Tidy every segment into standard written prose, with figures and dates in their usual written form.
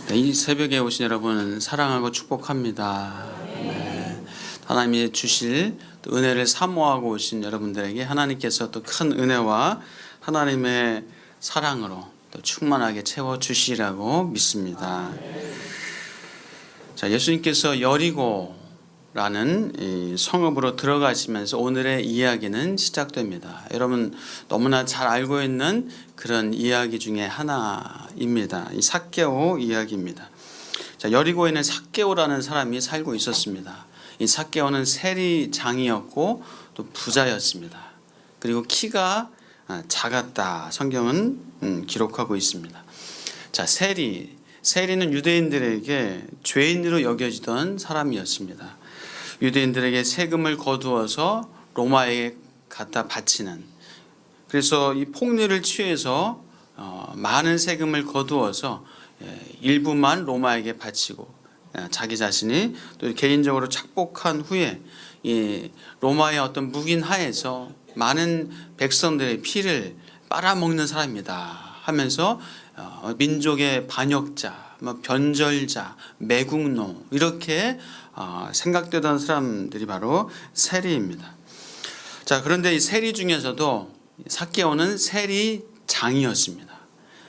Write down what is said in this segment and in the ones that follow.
네, 이 새벽에 오신 여러분 사랑하고 축복합니다. 네, 하나님이 주실 또 은혜를 사모하고 오신 여러분들에게 하나님께서 또 큰 은혜와 하나님의 사랑으로 또 충만하게 채워주시라고 믿습니다. 자, 예수님께서 여리고라는 이 성읍으로 들어가시면서 오늘의 이야기는 시작됩니다. 여러분 너무나 잘 알고 있는 그런 이야기 중에 하나입니다. 이 삭개오 이야기입니다. 자, 여리고에는 삭개오라는 사람이 살고 있었습니다. 이 삭개오는 세리장이었고 또 부자였습니다. 그리고 키가 작았다. 성경은 기록하고 있습니다. 자, 세리는 유대인들에게 죄인으로 여겨지던 사람이었습니다. 유대인들에게 세금을 거두어서 로마에 갖다 바치는, 그래서 이 폭리를 취해서 많은 세금을 거두어서 일부만 로마에게 바치고 자기 자신이 또 개인적으로 착복한 후에 이 로마의 어떤 묵인 하에서 많은 백성들의 피를 빨아먹는 사람이다 하면서 민족의 반역자, 변절자, 매국노 이렇게 생각되던 사람들이 바로 세리입니다. 자, 그런데 이 세리 중에서도 삭개오는 세리장이었습니다.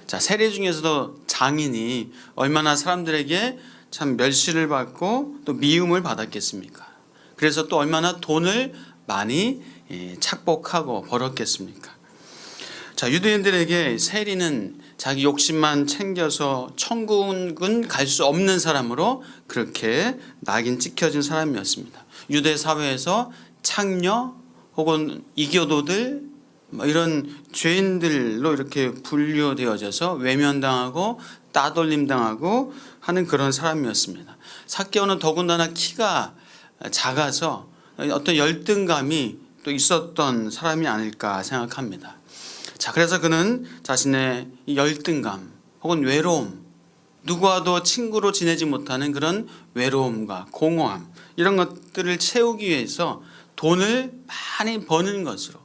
자, 세리 중에서도 장인이 얼마나 사람들에게 참 멸시를 받고 또 미움을 받았겠습니까? 그래서 또 얼마나 돈을 많이 착복하고 벌었겠습니까? 자, 유대인들에게 세리는 자기 욕심만 챙겨서 천국은 갈 수 없는 사람으로 그렇게 낙인 찍혀진 사람이었습니다. 유대 사회에서 창녀 혹은 이교도들 이런 죄인들로 이렇게 분류되어져서 외면당하고 따돌림당하고 하는 그런 사람이었습니다. 삭개오는 더군다나 키가 작아서 어떤 열등감이 또 있었던 사람이 아닐까 생각합니다. 자, 그래서 그는 자신의 열등감 혹은 외로움, 누구와도 친구로 지내지 못하는 그런 외로움과 공허함 이런 것들을 채우기 위해서 돈을 많이 버는 것으로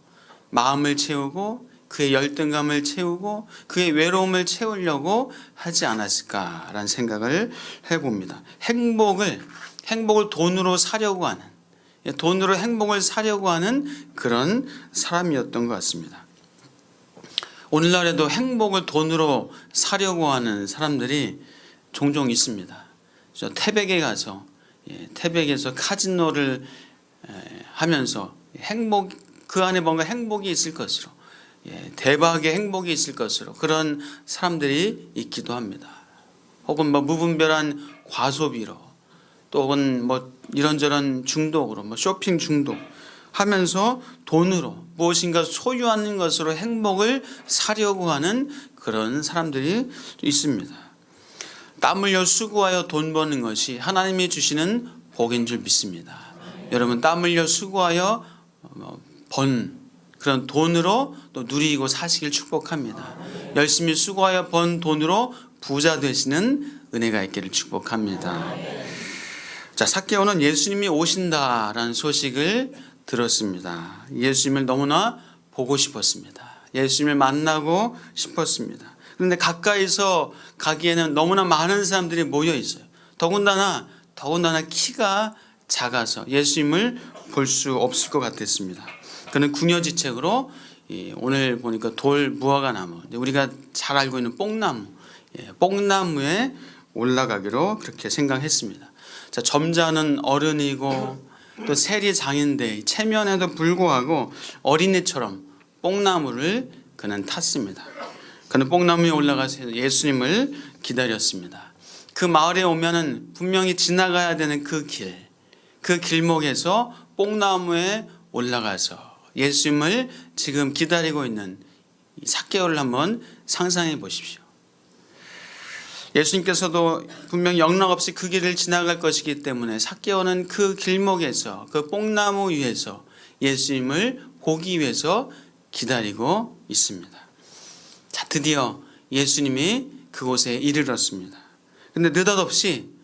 마음을 채우고 그의 열등감을 채우고 그의 외로움을 채우려고 하지 않았을까라는 생각을 해봅니다. 행복을 돈으로 사려고 하는, 돈으로 행복을 사려고 하는 그런 사람이었던 것 같습니다. 오늘날에도 행복을 돈으로 사려고 하는 사람들이 종종 있습니다. 저 태백에 가서 태백에서 카지노를 하면서 그 안에 뭔가 행복이 있을 것으로, 대박의 행복이 있을 것으로 그런 사람들이 있기도 합니다. 혹은 무분별한 과소비로, 또 혹은 이런저런 중독으로, 쇼핑 중독 하면서 돈으로 무엇인가 소유하는 것으로 행복을 사려고 하는 그런 사람들이 있습니다. 땀 흘려 수고하여 돈 버는 것이 하나님이 주시는 복인 줄 믿습니다. 여러분, 땀 흘려 수고하여 번 그런 돈으로 또 누리고 사시길 축복합니다. 열심히 수고하여 번 돈으로 부자 되시는 은혜가 있기를 축복합니다. 자, 삭개오는 예수님이 오신다라는 소식을 들었습니다. 예수님을 너무나 보고 싶었습니다. 예수님을 만나고 싶었습니다. 그런데 가까이서 가기에는 너무나 많은 사람들이 모여 있어요. 더군다나 키가 작아서 예수님을 볼 수 없을 것 같았습니다. 그는 궁여지책으로 오늘 보니까 돌 무화과 나무, 우리가 잘 알고 있는 뽕나무에 올라가기로 그렇게 생각했습니다. 자, 점잖은 어른이고 또 세리장인데 체면에도 불구하고 어린애처럼 뽕나무를 그는 탔습니다. 그는 뽕나무에 올라가서 예수님을 기다렸습니다. 그 마을에 오면은 분명히 지나가야 되는 그 길목에서 뽕나무에 올라가서 예수님을 지금 기다리고 있는 삭개오를 한번 상상해 보십시오. 예수님께서도 분명히 영락없이 그 길을 지나갈 것이기 때문에 삭개오는 그 길목에서 그 뽕나무 위에서 예수님을 보기 위해서 기다리고 있습니다. 자, 드디어 예수님이 그곳에 이르렀습니다. 그런데 느닷없이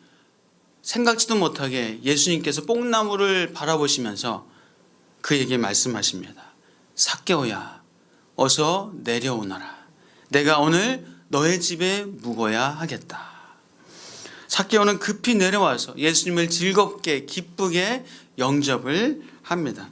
생각지도 못하게 예수님께서 뽕나무를 바라보시면서 그에게 말씀하십니다. 삭개오야, 어서 내려오너라. 내가 오늘 너의 집에 묵어야 하겠다. 삭개오는 급히 내려와서 예수님을 즐겁게 기쁘게 영접을 합니다.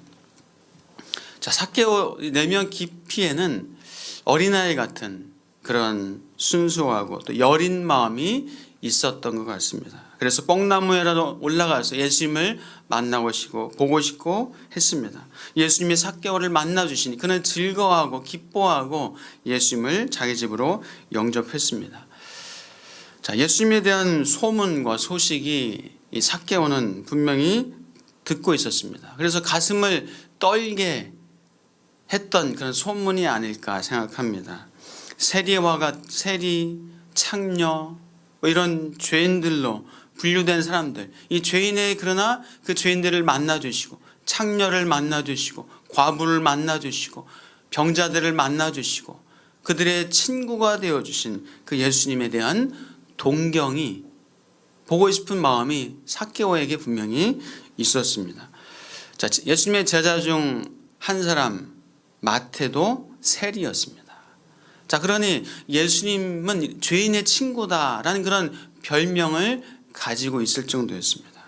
자, 삭개오 내면 깊이에는 어린아이 같은 그런 순수하고 또 여린 마음이 있었던 것 같습니다. 그래서 뽕나무에라도 올라가서 예수님을 만나고 싶고 보고 싶고 했습니다. 예수님이 삭개오를 만나 주시니 그는 즐거워하고 기뻐하고 예수님을 자기 집으로 영접했습니다. 자, 예수님에 대한 소문과 소식이 이 삭개오는 분명히 듣고 있었습니다. 그래서 가슴을 떨게 했던 그런 소문이 아닐까 생각합니다. 세리, 창녀 이런 죄인들로 분류된 사람들, 이 죄인의 그러나 그 죄인들을 만나 주시고 창녀를 만나 주시고 과부를 만나 주시고 병자들을 만나 주시고 그들의 친구가 되어 주신 그 예수님에 대한 동경이, 보고 싶은 마음이 삭개오에게 분명히 있었습니다. 자, 예수님의 제자 중 한 사람 마태도 세리였습니다. 자, 그러니 예수님은 죄인의 친구다라는 그런 별명을 가지고 있을 정도였습니다.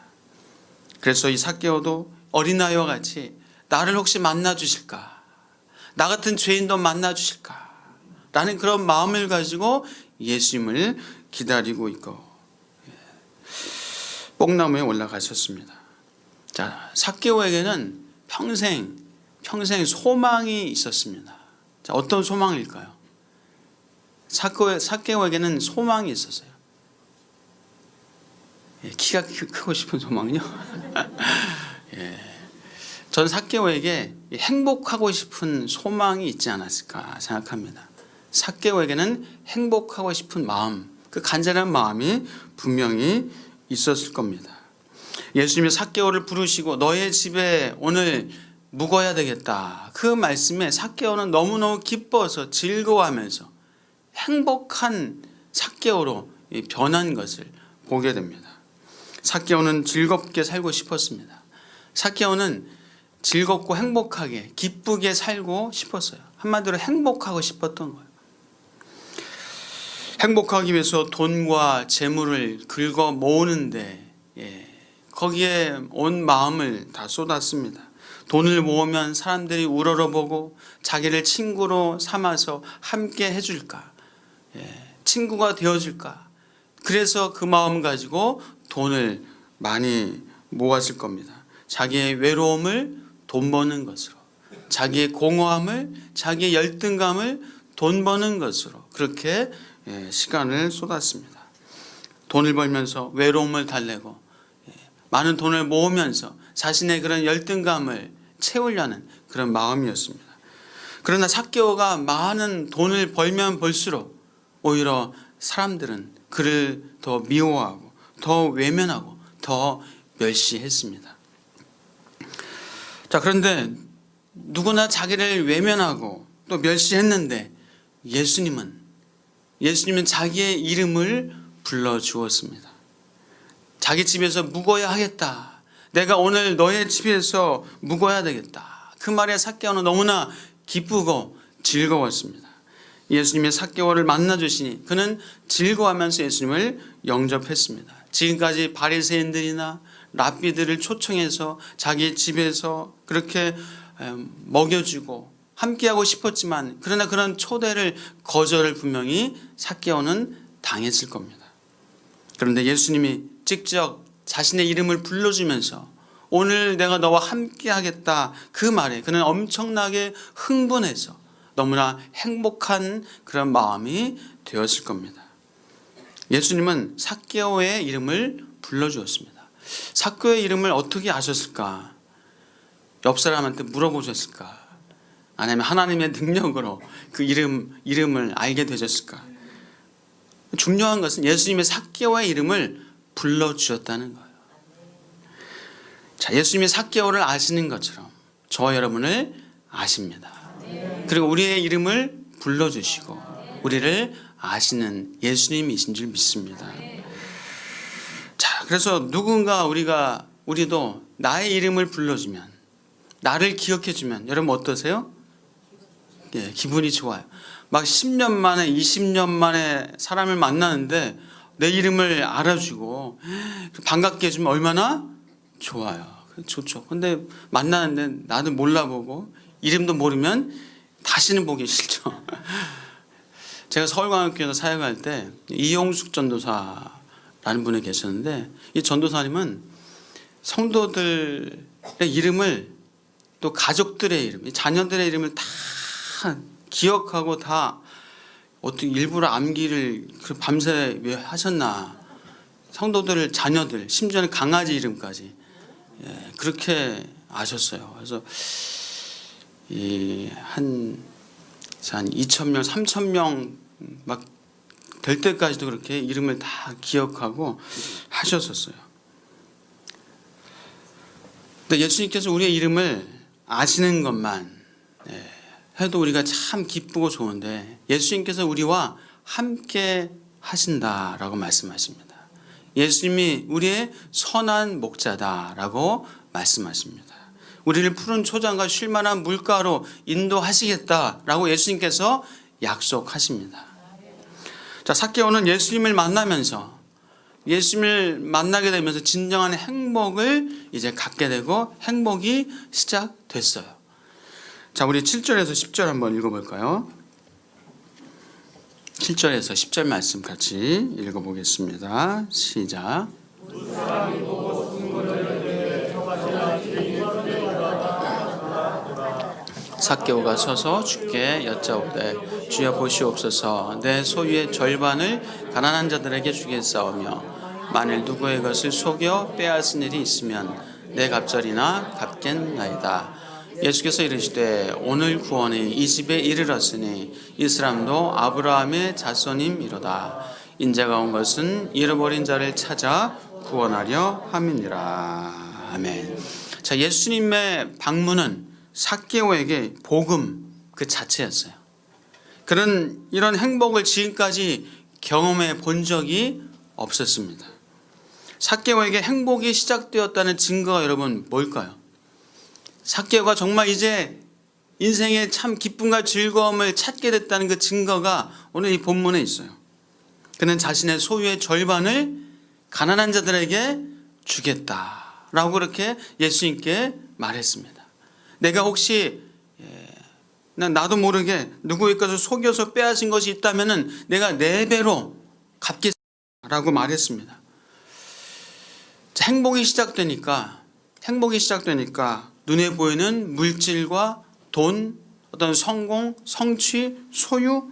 그래서 이 삭개오도 어린아이와 같이 나를 혹시 만나 주실까? 나 같은 죄인도 만나 주실까? 라는 그런 마음을 가지고 예수님을 기다리고 있고 뽕나무에 올라가셨습니다. 자, 삭개오에게는 평생 소망이 있었습니다. 자, 어떤 소망일까요? 삭개오에게는 소망이 있었어요. 키가 크고 싶은 소망이요? 전 삭개오에게 행복하고 싶은 소망이 있지 않았을까 생각합니다. 삭개오에게는 행복하고 싶은 마음, 그 간절한 마음이 분명히 있었을 겁니다. 예수님이 삭개오를 부르시고 너의 집에 오늘 묵어야 되겠다. 그 말씀에 삭개오는 너무너무 기뻐서 즐거워하면서 행복한 삭개오로 변한 것을 보게 됩니다. 삭개오는 즐겁게 살고 싶었습니다. 삭개오는 즐겁고 행복하게 기쁘게 살고 싶었어요. 한마디로 행복하고 싶었던 거예요. 행복하기 위해서 돈과 재물을 긁어 모으는데 거기에 온 마음을 다 쏟았습니다. 돈을 모으면 사람들이 우러러보고 자기를 친구로 삼아서 함께 해줄까, 친구가 되어줄까. 그래서 그 마음 가지고 돈을 많이 모았을 겁니다. 자기의 외로움을 돈 버는 것으로, 자기의 공허함을, 자기의 열등감을 돈 버는 것으로 그렇게 시간을 쏟았습니다. 돈을 벌면서 외로움을 달래고 많은 돈을 모으면서 자신의 그런 열등감을 채우려는 그런 마음이었습니다. 그러나 삭개오가 많은 돈을 벌면 벌수록 오히려 사람들은 그를 더 미워하고 더 외면하고 더 멸시했습니다. 자, 그런데 누구나 자기를 외면하고 또 멸시했는데 예수님은 자기의 이름을 불러주었습니다. 자기 집에서 묵어야 하겠다. 내가 오늘 너의 집에서 묵어야 되겠다. 그 말에 삭개오는 너무나 기쁘고 즐거웠습니다. 예수님의 삭개오를 만나 주시니 그는 즐거워하면서 예수님을 영접했습니다. 지금까지 바리새인들이나 랍비들을 초청해서 자기 집에서 그렇게 먹여주고 함께하고 싶었지만 그러나 그런 초대를 거절을 분명히 삭개오는 당했을 겁니다. 그런데 예수님이 직접 자신의 이름을 불러주면서 오늘 내가 너와 함께하겠다 그 말에 그는 엄청나게 흥분해서 너무나 행복한 그런 마음이 되었을 겁니다. 예수님은 삭개오의 이름을 불러주었습니다. 삭개오의 이름을 어떻게 아셨을까? 옆 사람한테 물어보셨을까? 아니면 하나님의 능력으로 그 이름을 알게 되셨을까? 중요한 것은 예수님의 삭개오의 이름을 불러주셨다는 거예요. 자, 예수님이 삭개오를 아시는 것처럼 저와 여러분을 아십니다. 그리고 우리의 이름을 불러주시고 우리를 아시는 예수님이신 줄 믿습니다. 자, 그래서 누군가 우리도 나의 이름을 불러주면, 나를 기억해주면 여러분 어떠세요? 기분이 좋아요. 막 10년 만에 20년 만에 사람을 만나는데 내 이름을 알아주고 반갑게 해주면 얼마나 좋아요. 좋죠. 근데 만나는데 나도 몰라보고 이름도 모르면 다시는 보기 싫죠. 제가 서울광역교회에서 사역할 때 이용숙 전도사라는 분이 계셨는데, 이 전도사님은 성도들의 이름을, 또 가족들의 이름, 자녀들의 이름을 다 기억하고 다 어떻게 일부러 암기를 밤새 왜 하셨나. 성도들 자녀들, 심지어는 강아지 이름까지 그렇게 아셨어요. 그래서 한 2,000명, 3,000명 막 될 때까지도 그렇게 이름을 다 기억하고 하셨었어요. 근데 예수님께서 우리의 이름을 아시는 것만 해도 우리가 참 기쁘고 좋은데, 예수님께서 우리와 함께 하신다라고 말씀하십니다. 예수님이 우리의 선한 목자다라고 말씀하십니다. 우리를 푸른 초장과 쉴만한 물가로 인도하시겠다라고 예수님께서 약속하십니다. 자, 삭개오는 예수님을 만나게 되면서 진정한 행복을 이제 갖게 되고 행복이 시작됐어요. 자, 우리 7절에서 10절 한번 읽어볼까요? 7절에서 10절 말씀 같이 읽어보겠습니다. 시작. 삭개오가 서서 주께 여짜오되, 주여 보시옵소서, 내 소유의 절반을 가난한 자들에게 주겠사오며 만일 누구의 것을 속여 빼앗은 일이 있으면 내 갑절이나 갚겠나이다. 예수께서 이르시되, 오늘 구원이 이 집에 이르렀으니 이 사람도 아브라함의 자손임이로다. 인자가 온 것은 잃어버린 자를 찾아 구원하려 함이니라. 아멘. 자, 예수님의 방문은 삭개오에게 복음 그 자체였어요. 그런 이런 행복을 지금까지 경험해 본 적이 없었습니다. 삭개오에게 행복이 시작되었다는 증거가 여러분 뭘까요? 삭개오가 정말 이제 인생의 참 기쁨과 즐거움을 찾게 됐다는 그 증거가 오늘 이 본문에 있어요. 그는 자신의 소유의 절반을 가난한 자들에게 주겠다라고 그렇게 예수님께 말했습니다. 내가 혹시 나도 모르게 누구의 것을 속여서 빼앗은 것이 있다면 내가 4배로 갚겠다라고 말했습니다. 행복이 시작되니까 눈에 보이는 물질과 돈, 어떤 성공, 성취, 소유,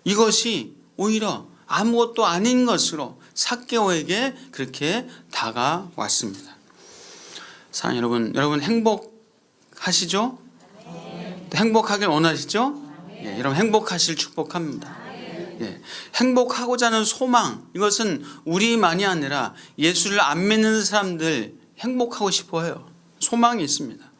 이것이 오히려 아무것도 아닌 것으로 삭개오에게 그렇게 다가왔습니다. 사랑하는 여러분 행복하시죠? 행복하길 원하시죠? 예, 여러분 행복하실 축복합니다. 예, 행복하고자 하는 소망, 이것은 우리만이 아니라 예수를 안 믿는 사람들 행복하고 싶어해요. 소망이 있습니다.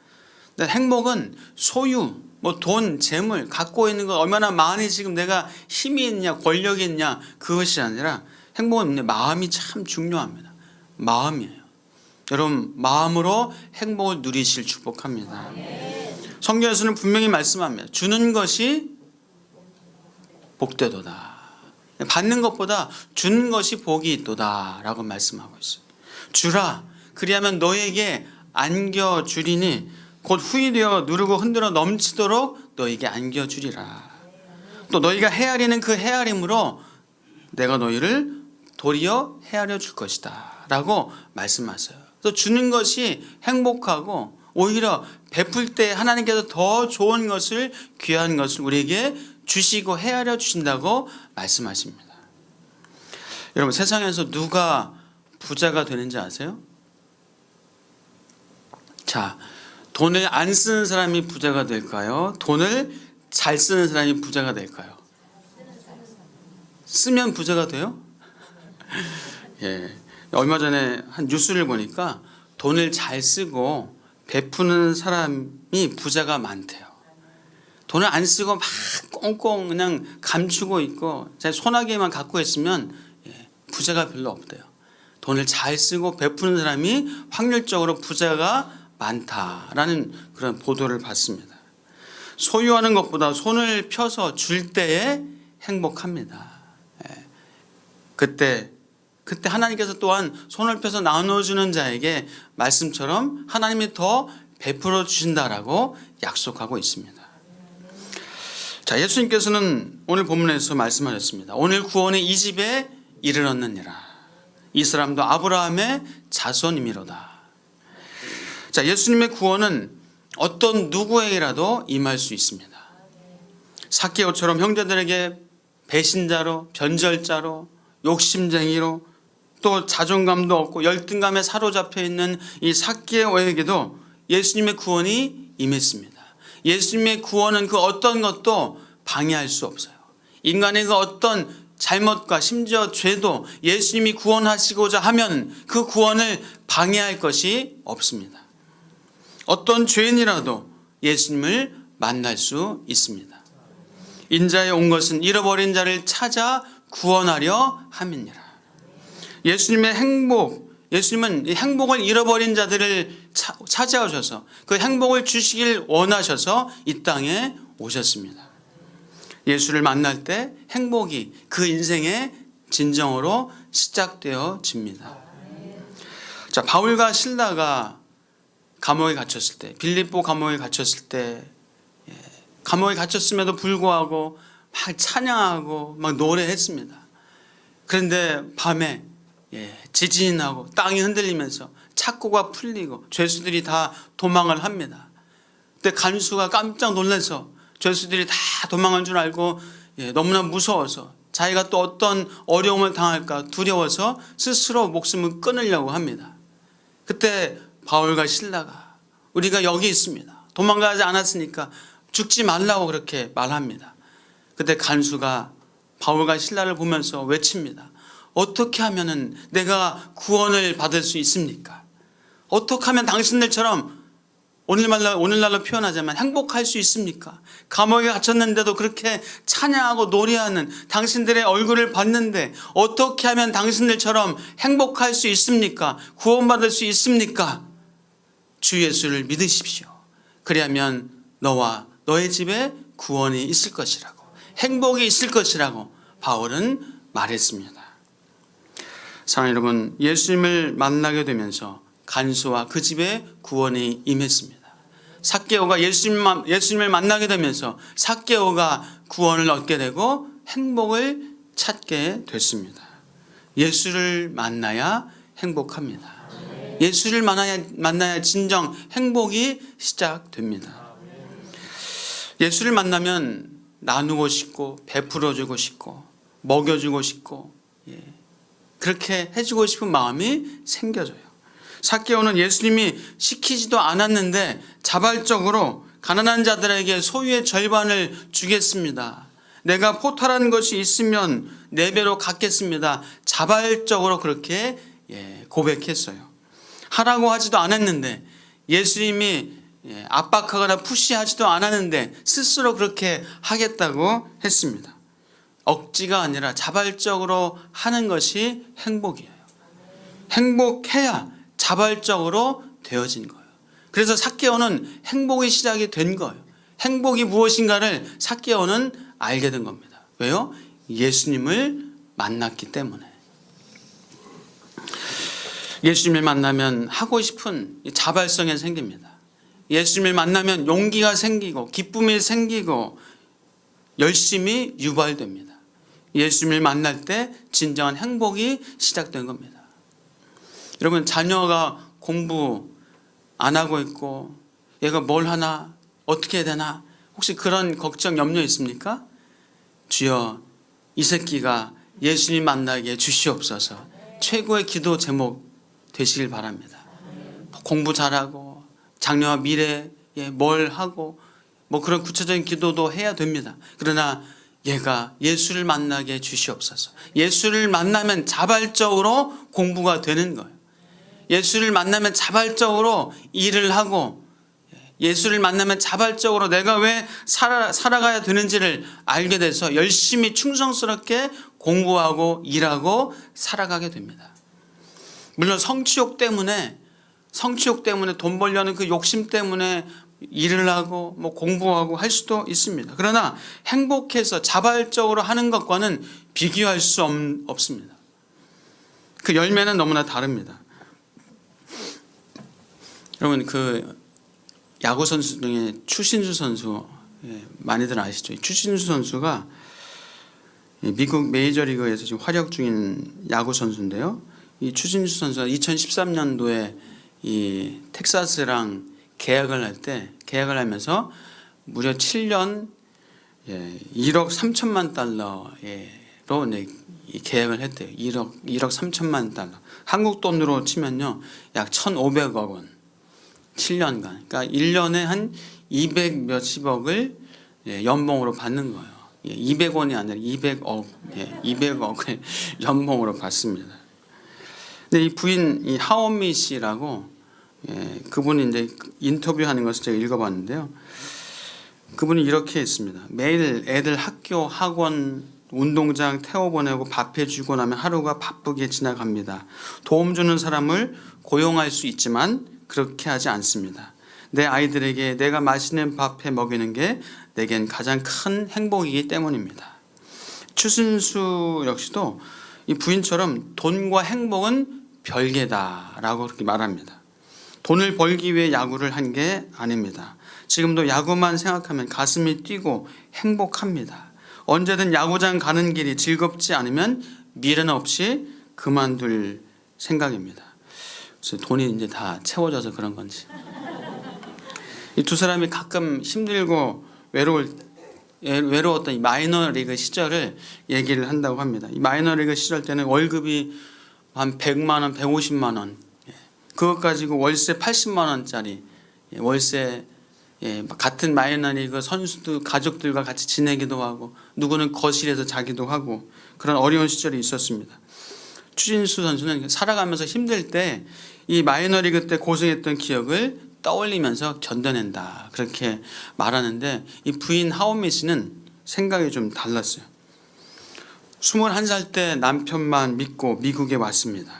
근데 행복은 소유, 돈, 재물 갖고 있는 거 얼마나 많이 지금 내가 힘이 있냐, 권력이 있냐, 그것이 아니라 행복은 마음이 참 중요합니다. 마음이에요. 여러분 마음으로 행복을 누리실 축복합니다. 성경에서는 분명히 말씀합니다. 주는 것이 복되도다. 받는 것보다 주는 것이 복이 있도다 라고 말씀하고 있어요. 주라, 그리하면 너에게 안겨주리니 곧 후이 되어 누르고 흔들어 넘치도록 너에게 안겨주리라. 또 너희가 헤아리는 그 헤아림으로 내가 너희를 도리어 헤아려 줄 것이다 라고 말씀하세요. 그래서 주는 것이 행복하고 오히려 베풀 때 하나님께서 더 좋은 것을, 귀한 것을 우리에게 주시고 헤아려 주신다고 말씀하십니다. 여러분 세상에서 누가 부자가 되는지 아세요? 자, 돈을 안 쓰는 사람이 부자가 될까요? 돈을 잘 쓰는 사람이 부자가 될까요? 쓰면 부자가 돼요? 예. 얼마 전에 한 뉴스를 보니까 돈을 잘 쓰고 베푸는 사람이 부자가 많대요. 돈을 안 쓰고 막 꽁꽁 그냥 감추고 있고 소나기만 갖고 있으면 부자가 별로 없대요. 돈을 잘 쓰고 베푸는 사람이 확률적으로 부자가 많다라는 그런 보도를 봤습니다. 소유하는 것보다 손을 펴서 줄 때에 행복합니다. 그때 그때 하나님께서 또한 손을 펴서 나눠주는 자에게 말씀처럼 하나님이 더 베풀어 주신다라고 약속하고 있습니다. 자, 예수님께서는 오늘 본문에서 말씀하셨습니다. 오늘 구원이 이 집에 이르렀느니라. 이 사람도 아브라함의 자손이미로다. 자, 예수님의 구원은 어떤 누구에게라도 임할 수 있습니다. 삭개오처럼 형제들에게 배신자로, 변절자로, 욕심쟁이로, 또 자존감도 없고 열등감에 사로잡혀 있는 이 삭개오에게도 예수님의 구원이 임했습니다. 예수님의 구원은 그 어떤 것도 방해할 수 없어요. 인간의 그 어떤 잘못과 심지어 죄도 예수님이 구원하시고자 하면 그 구원을 방해할 것이 없습니다. 어떤 죄인이라도 예수님을 만날 수 있습니다. 인자에 온 것은 잃어버린 자를 찾아 구원하려 함이니라. 예수님의 행복, 예수님은 이 행복을 잃어버린 자들을 찾아오셔서 그 행복을 주시길 원하셔서 이 땅에 오셨습니다. 예수를 만날 때 행복이 그 인생의 진정으로 시작되어집니다. 자, 바울과 실라가 감옥에 갇혔을 때, 빌립보 감옥에 갇혔을 때, 감옥에 갇혔음에도 불구하고 막 찬양하고 막 노래했습니다. 그런데 밤에 지진이 나고 땅이 흔들리면서 착고가 풀리고 죄수들이 다 도망을 합니다. 그때 간수가 깜짝 놀라서 죄수들이 다 도망한 줄 알고 너무나 무서워서 자기가 또 어떤 어려움을 당할까 두려워서 스스로 목숨을 끊으려고 합니다. 그때 바울과 실라가 우리가 여기 있습니다. 도망가지 않았으니까 죽지 말라고 그렇게 말합니다. 그때 간수가 바울과 실라를 보면서 외칩니다. 어떻게 하면은 내가 구원을 받을 수 있습니까? 어떻게 하면 당신들처럼 오늘날로 표현하자면 행복할 수 있습니까? 감옥에 갇혔는데도 그렇게 찬양하고 노래하는 당신들의 얼굴을 봤는데 어떻게 하면 당신들처럼 행복할 수 있습니까? 구원받을 수 있습니까? 주 예수를 믿으십시오. 그리하면 너와 너의 집에 구원이 있을 것이라고, 행복이 있을 것이라고 바울은 말했습니다. 사랑하는 여러분, 예수님을 만나게 되면서 간수와 그 집에 구원이 임했습니다. 삭개오가 예수님을 만나게 되면서 삭개오가 구원을 얻게 되고 행복을 찾게 됐습니다. 예수를 만나야 행복합니다. 예수를 만나야 진정 행복이 시작됩니다. 예수를 만나면 나누고 싶고 베풀어주고 싶고 먹여주고 싶고 그렇게 해주고 싶은 마음이 생겨져요. 삭개오는 예수님이 시키지도 않았는데 자발적으로 가난한 자들에게 소유의 절반을 주겠습니다. 내가 포탈한 것이 있으면 4배로 갚겠습니다. 자발적으로 그렇게 고백했어요. 하라고 하지도 않았는데, 예수님이 압박하거나 푸시하지도 않았는데 스스로 그렇게 하겠다고 했습니다. 억지가 아니라 자발적으로 하는 것이 행복이에요. 행복해야 자발적으로 되어진 거예요. 그래서 삭개오는 행복의 시작이 된 거예요. 행복이 무엇인가를 삭개오는 알게 된 겁니다. 왜요? 예수님을 만났기 때문에. 예수님을 만나면 하고 싶은 자발성이 생깁니다. 예수님을 만나면 용기가 생기고 기쁨이 생기고 열심히 유발됩니다. 예수님을 만날 때 진정한 행복이 시작된 겁니다. 여러분, 자녀가 공부 안 하고 있고 얘가 뭘 하나 어떻게 해야 되나 혹시 그런 걱정 염려 있습니까? 주여, 이 새끼가 예수님 만나게 주시옵소서. 최고의 기도 제목 되시길 바랍니다. 공부 잘하고 장래와 미래에 뭘 하고 그런 구체적인 기도도 해야 됩니다. 그러나 얘가 예수를 만나게 주시옵소서. 예수를 만나면 자발적으로 공부가 되는 거예요. 예수를 만나면 자발적으로 일을 하고, 예수를 만나면 자발적으로 내가 왜 살아가야 되는지를 알게 돼서 열심히 충성스럽게 공부하고 일하고 살아가게 됩니다. 물론 성취욕 때문에 돈 벌려는 그 욕심 때문에 일을 하고 공부하고 할 수도 있습니다. 그러나 행복해서 자발적으로 하는 것과는 비교할 수 없습니다. 그 열매는 너무나 다릅니다. 여러분 그 야구 선수 중에 추신수 선수 많이들 아시죠? 추신수 선수가 미국 메이저리그에서 지금 활약 중인 야구 선수인데요. 이 추신수 선수가 2013년도에 이 텍사스랑 계약을 하면서 무려 7년 1억 3천만 달러로 계약을 했대요. 1억 3천만 달러. 한국 돈으로 치면요, 약 1,500억 원. 7년간. 그러니까 1년에 한 200 몇십억을 연봉으로 받는 거예요. 200원이 아니라 200억, 200억을 연봉으로 받습니다. 근데 이 부인 이 하원미 씨라고 그분이 이제 인터뷰하는 것을 제가 읽어봤는데요. 그분이 이렇게 했습니다. 매일 애들 학교, 학원, 운동장 태워보내고 밥해주고 나면 하루가 바쁘게 지나갑니다. 도움 주는 사람을 고용할 수 있지만 그렇게 하지 않습니다. 내 아이들에게 내가 맛있는 밥 해 먹이는 게 내겐 가장 큰 행복이기 때문입니다. 추신수 역시도 이 부인처럼 돈과 행복은 별개다라고 그렇게 말합니다. 돈을 벌기 위해 야구를 한 게 아닙니다. 지금도 야구만 생각하면 가슴이 뛰고 행복합니다. 언제든 야구장 가는 길이 즐겁지 않으면 미련 없이 그만둘 생각입니다. 그래서 돈이 이제 다 채워져서 그런 건지. 이 두 사람이 가끔 힘들고 외로웠던 이 마이너리그 시절을 얘기를 한다고 합니다. 이 마이너리그 시절 때는 월급이 한 100만 원, 150만 원, 그것 가지고 월세 80만 원짜리 월세, 같은 마이너리그 선수들 가족들과 같이 지내기도 하고 누구는 거실에서 자기도 하고 그런 어려운 시절이 있었습니다. 추신수 선수는 살아가면서 힘들 때 이 마이너리그 때 고생했던 기억을 떠올리면서 견뎌낸다 그렇게 말하는데, 이 부인 하원미 씨는 생각이 좀 달랐어요. 21살 때 남편만 믿고 미국에 왔습니다.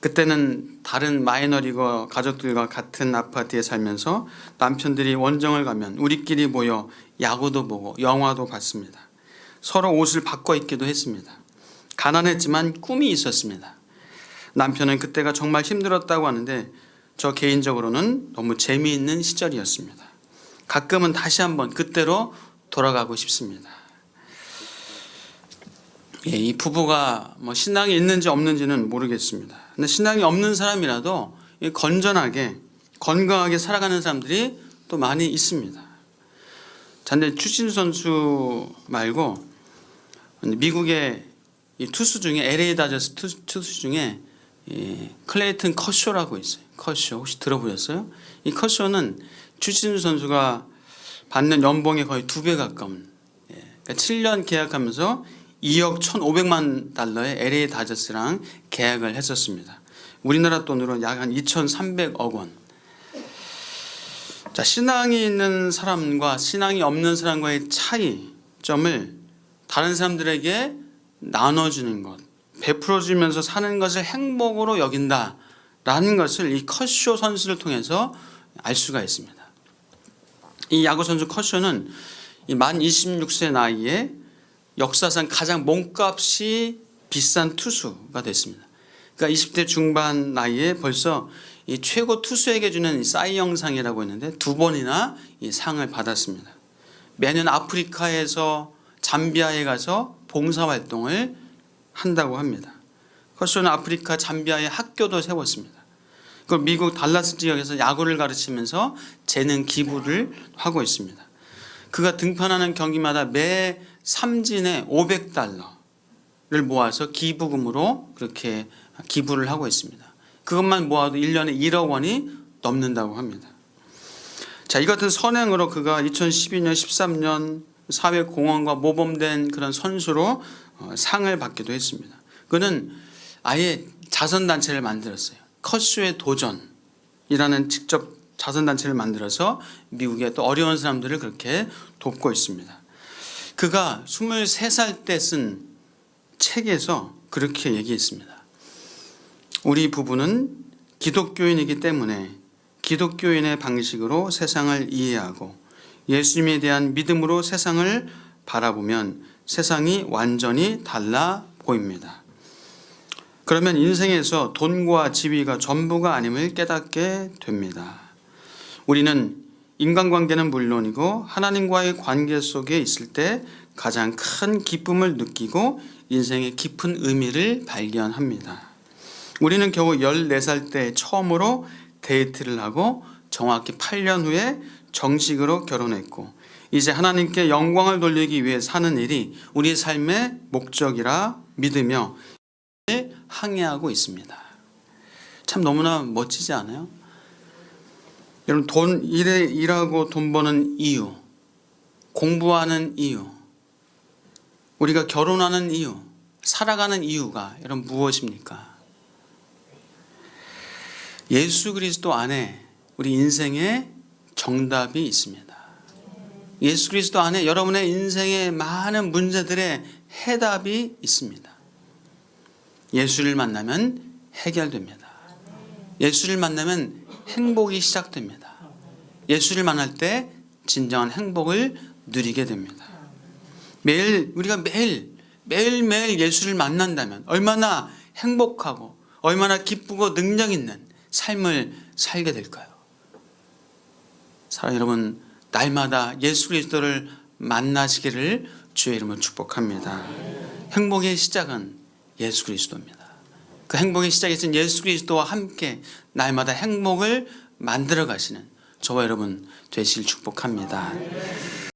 그때는 다른 마이너리거 가족들과 같은 아파트에 살면서 남편들이 원정을 가면 우리끼리 모여 야구도 보고 영화도 봤습니다. 서로 옷을 바꿔 입기도 했습니다. 가난했지만 꿈이 있었습니다. 남편은 그때가 정말 힘들었다고 하는데 저 개인적으로는 너무 재미있는 시절이었습니다. 가끔은 다시 한번 그때로 돌아가고 싶습니다. 이 부부가 뭐 신앙이 있는지 없는지는 모르겠습니다. 근데 신앙이 없는 사람이라도 건강하게 살아가는 사람들이 또 많이 있습니다. 근데 추신수 선수 말고 미국의 이 투수 중에 LA 다저스 투수 중에 클레이튼 커쇼라고 있어요. 커쇼 혹시 들어보셨어요? 이 커쇼는 추신수 선수가 받는 연봉의 거의 2배 가까운, 그러니까 7년 계약하면서 2억 1,500만 달러의 LA 다저스랑 계약을 했었습니다. 우리나라 돈으로 약 한 2,300억 원. 자, 신앙이 있는 사람과 신앙이 없는 사람과의 차이점을 다른 사람들에게 나눠주는 것, 베풀어주면서 사는 것을 행복으로 여긴다라는 것을 이 커쇼 선수를 통해서 알 수가 있습니다. 이 야구 선수 커쇼는 만 26세 나이에 역사상 가장 몸값이 비싼 투수가 됐습니다. 그러니까 20대 중반 나이에 벌써 이 최고 투수에게 주는 사이영상이라고 했는데 2번이나 이 상을 받았습니다. 매년 아프리카에서 잠비아에 가서 봉사활동을 한다고 합니다. 커쇼는 아프리카 잠비아에 학교도 세웠습니다. 그리고 미국 달라스 지역에서 야구를 가르치면서 재능 기부를 하고 있습니다. 그가 등판하는 경기마다 매 삼진에 500달러를 모아서 기부금으로 그렇게 기부를 하고 있습니다. 그것만 모아도 1년에 1억 원이 넘는다고 합니다. 자, 이 같은 선행으로 그가 2012년, 13년 사회공헌과 모범된 그런 선수로 상을 받기도 했습니다. 그는 아예 자선단체를 만들었어요. 커쇼의 도전이라는 직접 자선단체를 만들어서 미국의 또 어려운 사람들을 그렇게 돕고 있습니다. 그가 23살 때 쓴 책에서 그렇게 얘기했습니다. 우리 부부는 기독교인이기 때문에 기독교인의 방식으로 세상을 이해하고 예수님에 대한 믿음으로 세상을 바라보면 세상이 완전히 달라 보입니다. 그러면 인생에서 돈과 지위가 전부가 아님을 깨닫게 됩니다. 우리는 인간관계는 물론이고 하나님과의 관계 속에 있을 때 가장 큰 기쁨을 느끼고 인생의 깊은 의미를 발견합니다. 우리는 겨우 14살 때 처음으로 데이트를 하고 정확히 8년 후에 정식으로 결혼했고 이제 하나님께 영광을 돌리기 위해 사는 일이 우리 삶의 목적이라 믿으며 항해하고 있습니다. 참 너무나 멋지지 않아요? 여러분 일하고 돈 버는 이유, 공부하는 이유, 우리가 결혼하는 이유, 살아가는 이유가 여러분 무엇입니까? 예수 그리스도 안에 우리 인생의 정답이 있습니다. 예수 그리스도 안에 여러분의 인생의 많은 문제들의 해답이 있습니다. 예수를 만나면 해결됩니다. 예수를 만나면 행복이 시작됩니다. 예수를 만날 때 진정한 행복을 누리게 됩니다. 우리가 매일매일 예수를 만난다면 얼마나 행복하고 얼마나 기쁘고 능력 있는 삶을 살게 될까요? 사랑하는 여러분, 날마다 예수 그리스도를 만나시기를 주의 이름으로 축복합니다. 행복의 시작은 예수 그리스도입니다. 그 행복의 시작이신 예수 그리스도와 함께 날마다 행복을 만들어 가시는 저와 여러분 되시길 축복합니다.